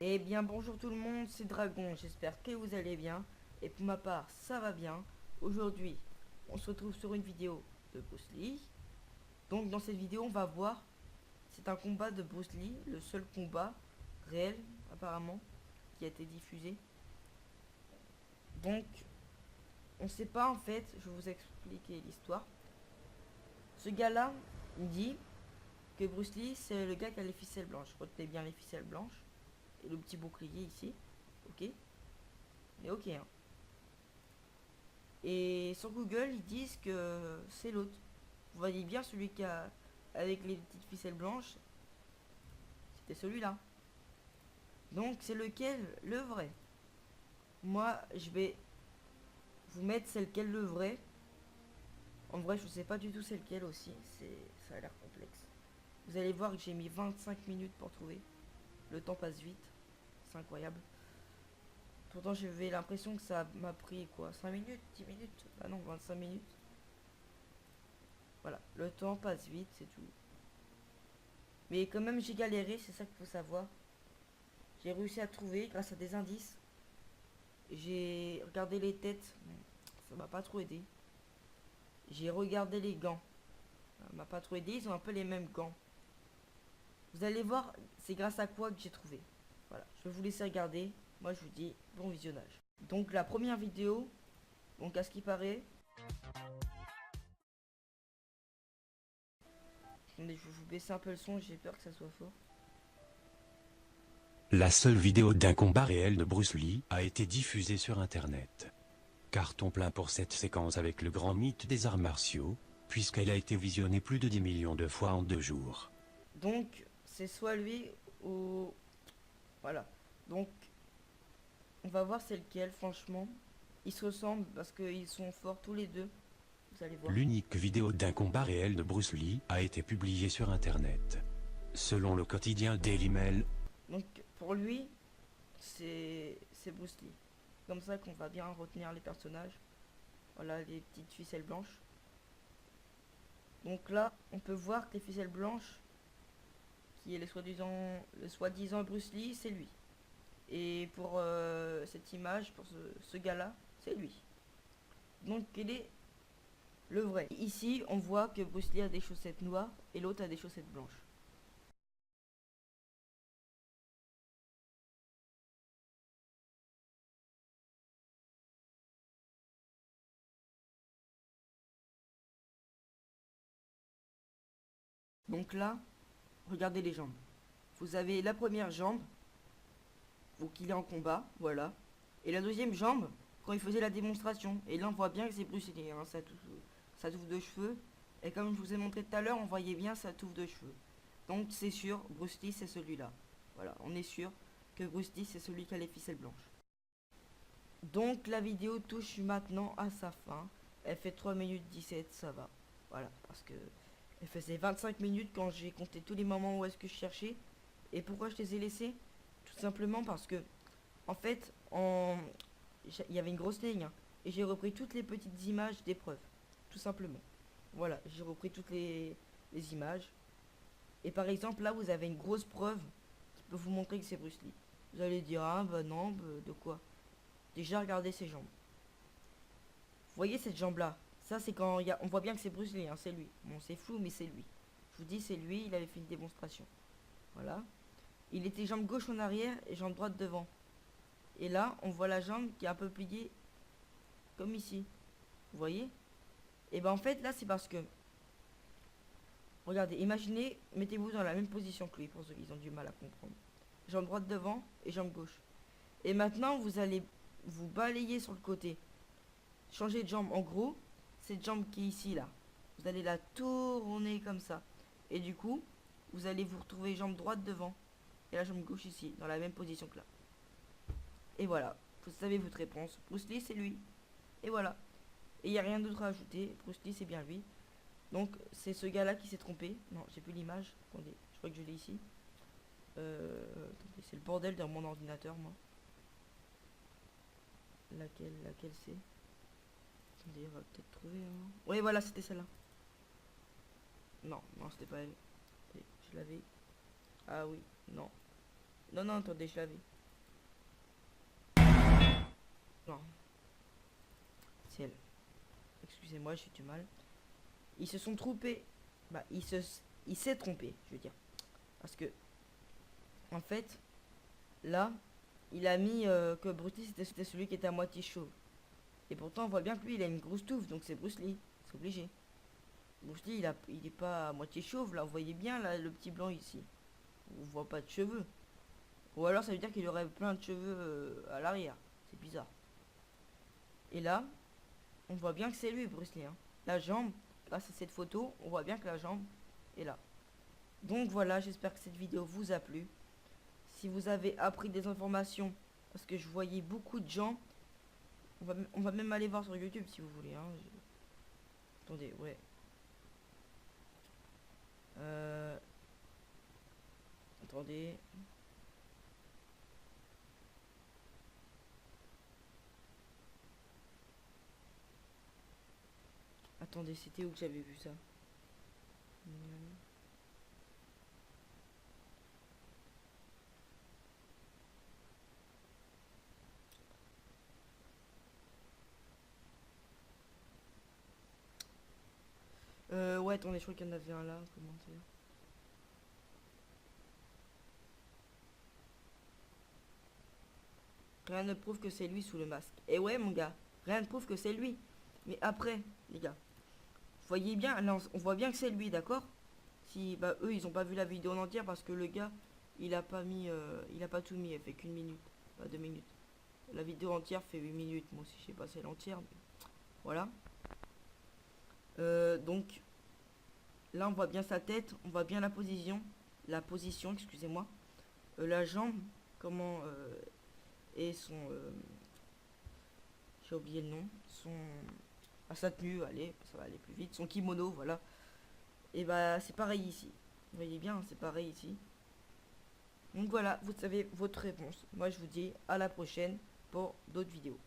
Eh bien bonjour tout le monde, c'est Dragon, j'espère que vous allez bien. Et pour ma part, ça va bien. Aujourd'hui, on se retrouve sur une vidéo de Bruce Lee. Donc dans cette vidéo, on va voir, c'est un combat de Bruce Lee, le seul combat réel apparemment qui a été diffusé. Donc, on sait pas en fait, je vais vous expliquer l'histoire. Ce gars-là, il dit que Bruce Lee, c'est le gars qui a les ficelles blanches. Retenez bien les ficelles blanches. Et le petit bouclier ici. Ok. Mais ok, hein. Et sur Google, ils disent que c'est l'autre. Vous voyez bien celui qui a avec les petites ficelles blanches, c'était celui-là. Donc c'est lequel le vrai? Moi, je vais vous mettre c'est lequel le vrai. En vrai, je sais pas du tout c'est lequel aussi. Ça a l'air complexe. Vous allez voir que j'ai mis 25 minutes pour trouver. Le temps passe vite. C'est incroyable. Pourtant, j'avais l'impression que ça m'a pris quoi, 5 minutes, 10 minutes. Ah non, 25 minutes. Voilà, le temps passe vite, c'est tout. Mais quand même, j'ai galéré, c'est ça qu'il faut savoir. J'ai réussi à trouver grâce à des indices. J'ai regardé les têtes, ça m'a pas trop aidé. J'ai regardé les gants, ça m'a pas trop aidé. Ils ont un peu les mêmes gants. Vous allez voir, c'est grâce à quoi que j'ai trouvé. Voilà, je vais vous laisser regarder. Moi, je vous dis bon visionnage. Donc, la première vidéo, donc à ce qui paraît. Attendez, je vais vous baisser un peu le son, j'ai peur que ça soit fort. La seule vidéo d'un combat réel de Bruce Lee a été diffusée sur Internet. Carton plein pour cette séquence avec le grand mythe des arts martiaux, puisqu'elle a été visionnée plus de 10 millions de fois en 2 jours. Donc, c'est soit lui ou. Voilà. Donc, on va voir c'est lequel, franchement. Ils se ressemblent parce qu'ils sont forts tous les deux. Vous allez voir. L'unique vidéo d'un combat réel de Bruce Lee a été publiée sur Internet. Selon le quotidien Daily Mail, Donc, pour lui, c'est Bruce Lee. Comme ça qu'on va bien retenir les personnages. Voilà les petites ficelles blanches. Donc là, on peut voir que les ficelles blanches, qui est le soi-disant Bruce Lee, c'est lui. Et pour cette image, pour ce gars-là, c'est lui. Donc, quel est le vrai? Ici, on voit que Bruce Lee a des chaussettes noires et l'autre a des chaussettes blanches. Donc là, regardez les jambes. Vous avez la première jambe, où il est en combat, voilà. Et la deuxième jambe, quand il faisait la démonstration. Et là, on voit bien que c'est Bruce Lee, hein, sa touffe de cheveux. Et comme je vous ai montré tout à l'heure, on voyait bien sa touffe de cheveux. Donc c'est sûr, Bruce Lee, c'est celui-là. Voilà, on est sûr que Bruce Lee, c'est celui qui a les ficelles blanches. Donc la vidéo touche maintenant à sa fin. Elle fait 3 minutes 17, ça va. Voilà, parce que elle faisait 25 minutes quand j'ai compté tous les moments où est-ce que je cherchais. Et pourquoi je les ai laissés? Tout simplement parce que, en fait, il y avait une grosse ligne, hein, et j'ai repris toutes les petites images d'épreuves. Tout simplement. Voilà, j'ai repris toutes les images. Et par exemple, là, vous avez une grosse preuve qui peut vous montrer que c'est Bruce Lee. Vous allez dire, ah bah non, bah, de quoi? Déjà, regardez ses jambes. Vous voyez cette jambe-là? Ça, c'est quand on voit bien que c'est Bruce Lee, hein, c'est lui. Bon, c'est flou, mais c'est lui. Je vous dis, c'est lui, il avait fait une démonstration. Voilà. Il était jambe gauche en arrière et jambe droite devant. Et là, on voit la jambe qui est un peu pliée, comme ici. Vous voyez? Et ben en fait, là, c'est parce que... Regardez, imaginez, mettez-vous dans la même position que lui, pour ceux qui ont du mal à comprendre. Jambe droite devant et jambe gauche. Et maintenant, vous allez vous balayer sur le côté. Changer de jambe. En gros, cette jambe qui est ici, là. Vous allez la tourner comme ça. Et du coup, vous allez vous retrouver jambe droite devant. Et la jambe gauche ici, dans la même position que là. Et voilà. Vous savez votre réponse. Bruce Lee, c'est lui. Et voilà. Et il n'y a rien d'autre à ajouter. Bruce Lee, c'est bien lui. Donc, c'est ce gars-là qui s'est trompé. Non, j'ai plus l'image. Attendez, je crois que je l'ai ici. Attendez, c'est le bordel dans mon ordinateur, moi. Laquelle c'est? Attendez, on va peut-être trouver. Hein. Oui, voilà, c'était celle-là. Non, non, c'était pas elle. Je l'avais. Ah oui, non. Non, non, attendez, je l'avais. Non. C'est elle. Excusez-moi, j'ai du mal. Ils se sont trompés. Bah, il s'est trompé, je veux dire. Parce que, en fait, là, il a mis que Bruce Lee c'était celui qui était à moitié chauve. Et pourtant, on voit bien que lui, il a une grosse touffe, donc c'est Bruce Lee. C'est obligé. Bruce Lee, il est pas à moitié chauve, là. Vous voyez bien, là, le petit blanc ici. On voit pas de cheveux. Ou alors, ça veut dire qu'il aurait plein de cheveux à l'arrière. C'est bizarre. Et là, on voit bien que c'est lui, Bruce Lee. Hein. La jambe, grâce à cette photo, on voit bien que la jambe est là. Donc voilà, j'espère que cette vidéo vous a plu. Si vous avez appris des informations, parce que je voyais beaucoup de gens, on va même aller voir sur YouTube si vous voulez. Hein. Attendez, ouais. Attendez. Attendez, c'était où que j'avais vu ça? Ouais, attendez, je crois qu'il y en avait un là, commentaire. Rien ne prouve que c'est lui sous le masque. Et ouais, mon gars, rien ne prouve que c'est lui. Mais après, les gars, vous voyez bien, là, on voit bien que c'est lui, d'accord? Si, bah, eux, ils ont pas vu la vidéo en entière parce que le gars, il a pas mis, il a pas tout mis, elle fait qu'une minute, pas 2 minutes. La vidéo entière fait 8 minutes, moi aussi, je sais pas c'est l'entière, mais voilà. Donc, là, on voit bien sa tête, on voit bien la position, excusez-moi. La jambe, comment, et son, j'ai oublié le nom, son, à sa tenue, allez, ça va aller plus vite, son kimono, voilà. Et bah, c'est pareil ici. Vous voyez bien, c'est pareil ici. Donc voilà, vous savez votre réponse. Moi, je vous dis à la prochaine pour d'autres vidéos.